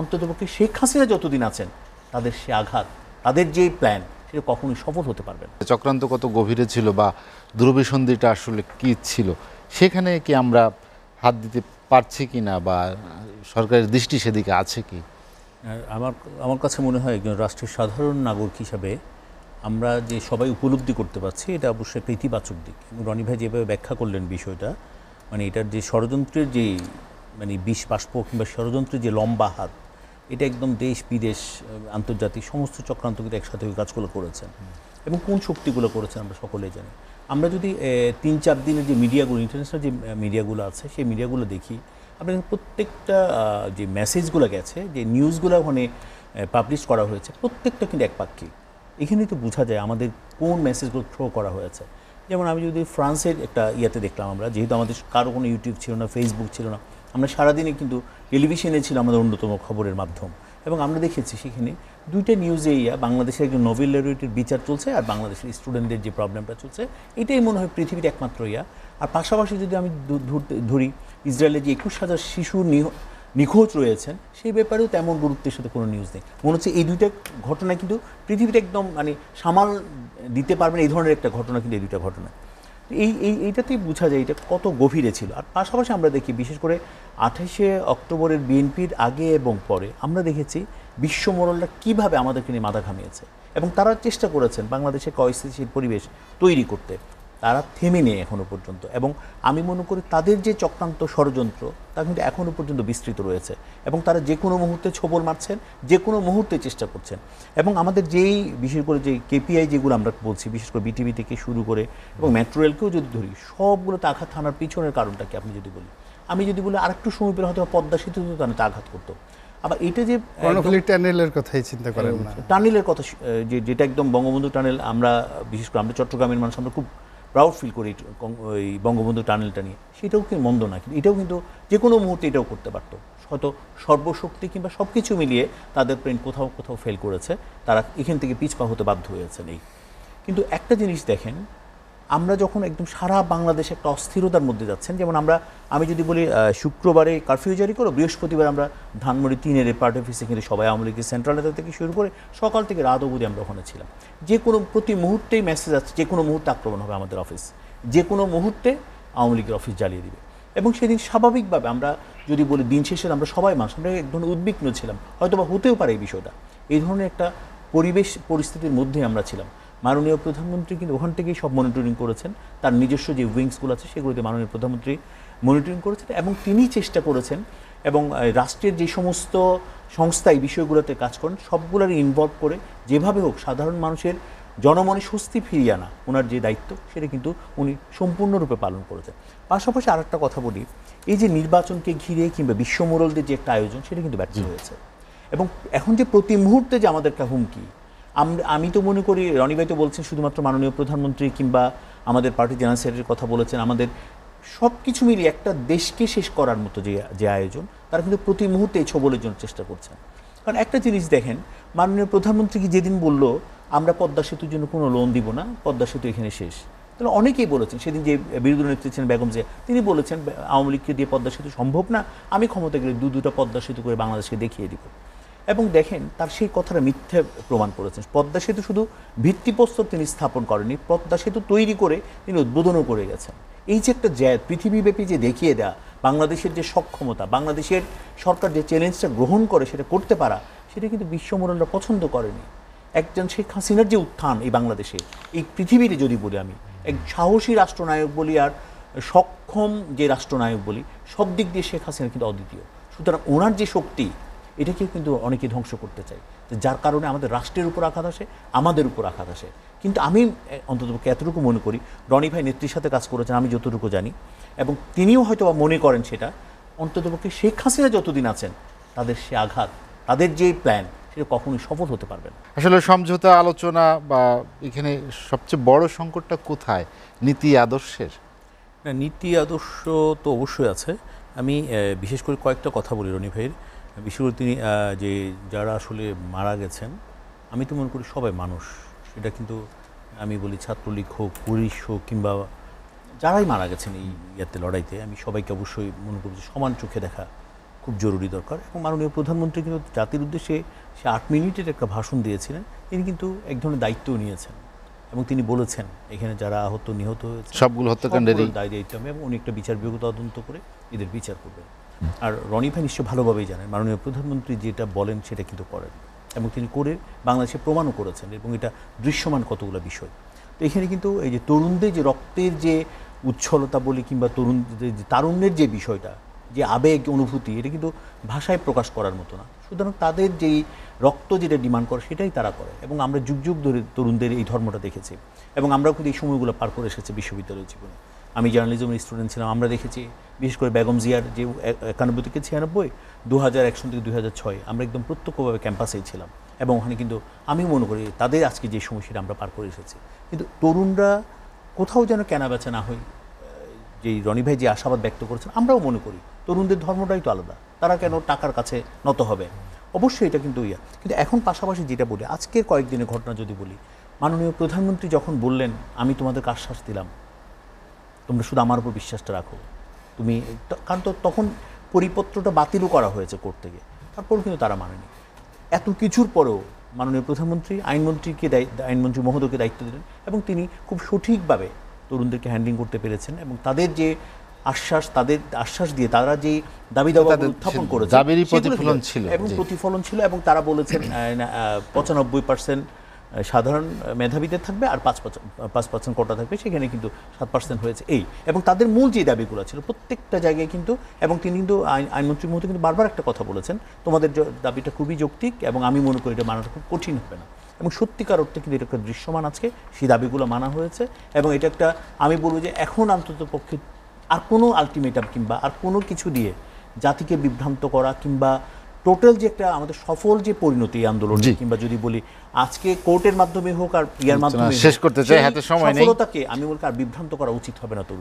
অন্ততপক্ষে শেখ হাসিনা যতদিন আছেন তাদের সে আঘাত, তাদের যে প্ল্যান, সেটা কখনোই সফল হতে পারবে না। চক্রান্ত কত গভীরে ছিল বা দুরভিসন্ধিটা আসলে কি ছিল, সেখানে কি আমরা হাত দিতে পারছি কি না, বা সরকারের দৃষ্টি সেদিকে আছে কি? আমার কাছে মনে হয় একজন রাষ্ট্রের সাধারণ নাগরিক হিসাবে আমরা যে সবাই উপলব্ধি করতে পারছি, এটা অবশ্যই একটা ইতিবাচক দিক। এবং রনি ভাই যেভাবে ব্যাখ্যা করলেন বিষয়টা, মানে এটার যে ষড়যন্ত্রের যে মানে বিষ বাষ্প কিংবা ষড়যন্ত্রের যে লম্বা হাত, এটা একদম দেশ বিদেশ আন্তর্জাতিক সমস্ত চক্রান্ত কিন্তু একসাথে ওই কাজগুলো করেছেন। এবং কোন শক্তিগুলো করেছেন আমরা সকলেই জানি। আমরা যদি 3-4 দিনের যে মিডিয়াগুলো, ইন্টারন্যাশনাল যে মিডিয়াগুলো আছে, সেই মিডিয়াগুলো দেখি, আমরা প্রত্যেকটা যে মেসেজগুলো গেছে, যে নিউজগুলো ওখানে পাবলিশ করা হয়েছে, প্রত্যেকটা কিন্তু একপাক্ষিক। এখানেই তো বোঝা যায় আমাদের কোন মেসেজগুলো থ্রো করা হয়েছে। যেমন আমি যদি ফ্রান্সের একটা ইয়েতে দেখলাম, আমরা যেহেতু আমাদের কারো কোনো ইউটিউব ছিল না, ফেসবুক ছিল না, আমরা সারাদিনে কিন্তু টেলিভিশনে ছিল আমাদের অন্যতম খবরের মাধ্যম। এবং আমরা দেখেছি সেখানে দুইটা নিউজে বাংলাদেশের একজন নোবেল লরিয়েটের বিচার চলছে, আর বাংলাদেশের স্টুডেন্টদের যে প্রবলেমটা চলছে, এটাই মনে হয় পৃথিবীর একমাত্র আর পাশাপাশি যদি আমি ধরি, ইসরায়েলের যে 21,000 শিশু নিখোঁজ রয়েছেন, সেই ব্যাপারেও তেমন গুরুত্বের সাথে কোনো নিউজ নেই। মনে হচ্ছে এই দুইটা ঘটনা কিন্তু পৃথিবীতে একদম মানে সামাল দিতে পারবেন এই ধরনের একটা ঘটনা, কিন্তু এই দুইটা ঘটনা এইটাতেই বোঝা যায় এটা কত গভীরে ছিল। আর পাশাপাশি আমরা দেখি, বিশেষ করে 28শে অক্টোবরের বিএনপির আগে এবং পরে আমরা দেখেছি বিশ্ব মোড়লরা কীভাবে আমাদেরকে নিয়ে মাথা ঘামিয়েছে, এবং তারা চেষ্টা করেছেন বাংলাদেশে অস্থিতিশীল পরিবেশ তৈরি করতে। তারা থেমে নেই এখনও পর্যন্ত, এবং আমি মনে করি তাদের যে চক্রান্ত ষড়যন্ত্র তা কিন্তু এখনও পর্যন্ত বিস্তৃত রয়েছে, এবং তারা যে কোনো মুহূর্তে ছোবল মারছেন, যে কোনো মুহূর্তে চেষ্টা করছেন। এবং আমাদের যেই বিশেষ করে যে কেপিআই যেগুলো আমরা বলছি, বিশেষ করে বিটিভি থেকে শুরু করে এবং মেট্রো রেলকেও যদি ধরি, সবগুলোতে আঘাত হানার পিছনের কারণটা কি আমি যদি বলি, আরেকটু সময় পেলে হয়তো পদ্মা সেতুতে তারা আঘাত করতো। আবার এটা যে টানেলের কথাই চিন্তা করেন না, টানেলের কথা যেটা একদম বঙ্গবন্ধু টানেল, আমরা বিশেষ করে আমরা চট্টগ্রামের মানুষ আমরা খুব প্রাউড ফিল করি ওই বঙ্গবন্ধু টানেলটা নিয়ে, সেটাও কিন্তু মন্দ না, কিন্তু এটাও কিন্তু যে কোনো মুহূর্তে এটাও করতে পারতো। হয়তো সর্বশক্তি কিংবা সব কিছু মিলিয়ে তাদের ব্রেন কোথাও কোথাও ফেল করেছে, তারা এখান থেকে পিছপা হতে বাধ্য হয়েছে নেই। কিন্তু একটা জিনিস দেখেন, আমরা যখন একদম সারা বাংলাদেশে একটা অস্থিরতার মধ্যে যাচ্ছেন, যেমন আমি যদি বলি শুক্রবারে কারফিউ জারি করো, বৃহস্পতিবার আমরা ধানমন্ডি 3-এর পার্ট অফিসে কিন্তু সবাই আওয়ামী লীগের সেন্ট্রাল নেতা থেকে শুরু করে সকাল থেকে রাত অবধি আমরা ওখানে ছিলাম। যে কোনো প্রতি মুহূর্তেই মেসেজ আছে, যে কোনো মুহূর্তে আক্রমণ হবে আমাদের অফিস, যে কোনো মুহূর্তে আওয়ামী লীগের অফিস জ্বালিয়ে দিবে। এবং সেদিন স্বাভাবিকভাবে আমরা যদি বলি দিন শেষে আমরা সবাই আমরা এক ধরনের উদ্বিগ্ন ছিলাম, হয়তো বা হতেও পারে এই বিষয়টা। এই ধরনের একটা পরিস্থিতির মধ্যে আমরা ছিলাম। মাননীয় প্রধানমন্ত্রী কিন্তু ওখান থেকেই সব মনিটরিং করেছেন, তার নিজস্ব যে উইংসগুলো আছে সেগুলোতে মাননীয় প্রধানমন্ত্রী মনিটরিং করেছেন, এবং তিনি চেষ্টা করেছেন, এবং রাষ্ট্রের যে সমস্ত সংস্থা এই বিষয়গুলোতে কাজ করেন সবগুলোরই ইনভলভ করে যেভাবে হোক সাধারণ মানুষের জনমনে স্বস্তি ফিরিয়ে আনা ওনার যে দায়িত্ব, সেটা কিন্তু উনি সম্পূর্ণরূপে পালন করেছেন। পাশাপাশি আর একটা কথা বলি, এই যে নির্বাচনকে ঘিরে কিংবা বিশ্ব মোড়লদের যে একটা আয়োজন, সেটা কিন্তু ব্যর্থ হয়েছে। এবং এখন যে প্রতি মুহূর্তে যে আমাদের একটা হুমকি, আমি তো মনে করি, রনি ভাই তো বলছেন শুধুমাত্র মাননীয় প্রধানমন্ত্রী কিংবা আমাদের পার্টি জেনারেল সেক্রেটারির কথা বলেছেন, আমাদের সব কিছু মিলিয়ে একটা দেশকে শেষ করার মতো যে আয়োজন, তারা কিন্তু প্রতি মুহূর্তে এই ছবলের জন্য চেষ্টা করছেন। কারণ একটা জিনিস দেখেন, মাননীয় প্রধানমন্ত্রী কি যেদিন বলল আমরা পদ্মা সেতুর জন্য কোনো লোন দিব না, পদ্মা সেতু এখানে শেষ, তাহলে অনেকেই বলেছেন, সেদিন যে বিরোধী নেত্রী ছিলেন বেগম জিয়া, তিনি বলেছেন আওয়ামী লীগকে দিয়ে পদ্মা সেতু সম্ভব না, আমি ক্ষমতা গেলে দুটা পদ্মা সেতু করে বাংলাদেশকে দেখিয়ে দিব। এবং দেখেন তার সেই কথাটা মিথ্যে প্রমাণ করেছেন। পদ্মা সেতু শুধু ভিত্তিপ্রস্তর তিনি স্থাপন করেননি, পদ্মা সেতু তৈরি করে তিনি উদ্বোধনও করে গেছেন। এই যে একটা পৃথিবীব্যাপী যে দেখিয়ে দেয়া বাংলাদেশের যে সক্ষমতা, বাংলাদেশের সরকার যে চ্যালেঞ্জটা গ্রহণ করে সেটা করতে পারা, সেটা কিন্তু বিশ্ব মোড়লরা পছন্দ করেনি। একজন শেখ হাসিনার যে উত্থান এই বাংলাদেশে, এই পৃথিবীতে যদি বলি আমি এক সাহসী রাষ্ট্রনায়ক বলি আর সক্ষম যে রাষ্ট্রনায়ক বলি, সব দিক দিয়ে শেখ হাসিনা কিন্তু অদ্বিতীয়। সুতরাং ওনার যে শক্তি, এটাকেও কিন্তু অনেকে ধ্বংস করতে চায়, যার কারণে আমাদের রাষ্ট্রের উপর আঘাত আসে, আমাদের উপর আঘাত আসে। কিন্তু আমি অন্ততপক্ষে এতটুকু মনে করি, রনি ভাই নেত্রীর সাথে কাজ করেছেন আমি যতটুকু জানি, এবং তিনিও হয়তো মনে করেন সেটা, অন্ততপক্ষে শেখ হাসিনা যতদিন আছেন তাদের সে আঘাত, তাদের যে প্ল্যান, সেটা কখনোই সফল হতে পারবে না। আসলে সমঝোতা আলোচনা বা এখানে সবচেয়ে বড় সংকটটা কোথায়? নীতি আদর্শের? না, নীতি আদর্শ তো অবশ্যই আছে। আমি বিশেষ করে কয়েকটা কথা বলি রনি ভাইয়ের। বিশেষ করে তিনি যে যারা আসলে মারা গেছেন, আমি তো মনে করি সবাই মানুষ। সেটা কিন্তু আমি বলি ছাত্রলীগ হোক, পুলিশ হোক, কিংবা যারাই মারা গেছেন এই লড়াইতে, আমি সবাইকে অবশ্যই মনে করি সমান চোখে দেখা খুব জরুরি দরকার। এবং মাননীয় প্রধানমন্ত্রী কিন্তু জাতির উদ্দেশ্যে সে 8 মিনিটের একটা ভাষণ দিয়েছিলেন। তিনি কিন্তু এক ধরনের দায়িত্বও নিয়েছেন এবং তিনি বলেছেন এখানে যারা আহত নিহত হয়েছে সবগুলো হত্যাকাণ্ডেরই দায়িত্ব হবে এবং উনি একটা বিচার বিভাগ তদন্ত করে এদের বিচার করবেন। আর রনি ভাই নিশ্চয় ভালোভাবেই জানেন মাননীয় প্রধানমন্ত্রী যেটা বলেন সেটা কিন্তু করেন এবং তিনি করে বাংলাদেশে প্রমাণও করেছেন এবং এটা দৃশ্যমান কতগুলো বিষয়। তো এখানে কিন্তু এই যে তরুণদের যে রক্তের যে উচ্ছলতা বলি কিংবা তরুণদের যে তারুণ্যের যে বিষয়টা, যে আবেগ অনুভূতি, এটা কিন্তু ভাষায় প্রকাশ করার মতো না। সুতরাং তাদের যেই রক্ত যেটা ডিমান্ড করে সেটাই তারা করে এবং আমরা যুগ যুগ ধরে তরুণদের এই ধর্মটা দেখেছি এবং আমরাও কিন্তু এই সময়গুলো পার করে এসেছি বিশ্ববিদ্যালয় জীবনে। আমি জার্নালিজমের স্টুডেন্ট ছিলাম, আমরা দেখেছি বিশেষ করে বেগম জিয়ার যে 91 থেকে 96, 2001 সন থেকে 2006 আমরা একদম প্রত্যক্ষভাবে ক্যাম্পাসেই ছিলাম এবং ওখানে কিন্তু আমি মনে করি তাদের আজকে যে সময় সেটা আমরা পার করে এসেছি। কিন্তু তরুণরা কোথাও যেন কেনাবেচা না হয়, যেই রনি ভাই যে আশাবাদ ব্যক্ত করেছেন আমরাও মনে করি তরুণদের ধর্মটাই তো আলাদা, তারা কেন টাকার কাছে নত হবে। অবশ্যই এটা কিন্তু কিন্তু এখন পাশাপাশি যেটা বলি, আজকের কয়েকদিনের ঘটনা যদি বলি, মাননীয় প্রধানমন্ত্রী যখন বললেন আমি তোমাদেরকে আশ্বাস দিলাম তোমরা শুধু আমার উপর বিশ্বাসটা রাখো, তুমি কারণ তো তখন পরিপত্রটা বাতিলও করা হয়েছে কোর্ট থেকে, তারপরও কিন্তু তারা মানেনি। এত কিছুর পরেও মাননীয় প্রধানমন্ত্রী আইনমন্ত্রী মহোদয়কে দায়িত্ব দিলেন এবং তিনি খুব সঠিকভাবে তরুণদেরকে হ্যান্ডলিং করতে পেরেছেন এবং তাদের যে আশ্বাস দিয়ে তারা যে দাবি দাওয়া উত্থাপন করেছে দাবিরই প্রতিফলন ছিল এবং প্রতিফলন ছিল এবং তারা বলেছেন 95% সাধারণ মেধাবীদের থাকবে আর 5% কোটা থাকবে, সেখানে কিন্তু 7% হয়েছে এই। এবং তাদের মূল যে দাবিগুলো ছিল প্রত্যেকটা জায়গায় কিন্তু, এবং তিনি কিন্তু আইনমন্ত্রী মহোদয় কিন্তু বারবার একটা কথা বলেছেন, তোমাদের দাবিটা খুবই যৌক্তিক এবং আমি মনে করি এটা মানাটা খুব কঠিন হবে না। এবং সত্যিকার অর্থে কিন্তু এটা একটা দৃশ্যমান আজকে সেই দাবিগুলো মানা হয়েছে এবং এটা একটা আমি বলবো যে এখন অন্তত পক্ষে আর কোনো আলটিমেটাম কিংবা আর কোনো কিছু দিয়ে জাতিকে বিভ্রান্ত করা কিংবা টোটাল যে একটা আমাদের সফল যে পরিণতি আন্দোলন কিংবা যদি বলি আজকে কোর্টের মাধ্যমে হোক আর ইয়ার মাধ্যমে শেষ করতে চাই, হাতে সময় নেই, সফলতাকে আমি বলছি আর বিভ্রান্ত করা উচিত হবে না।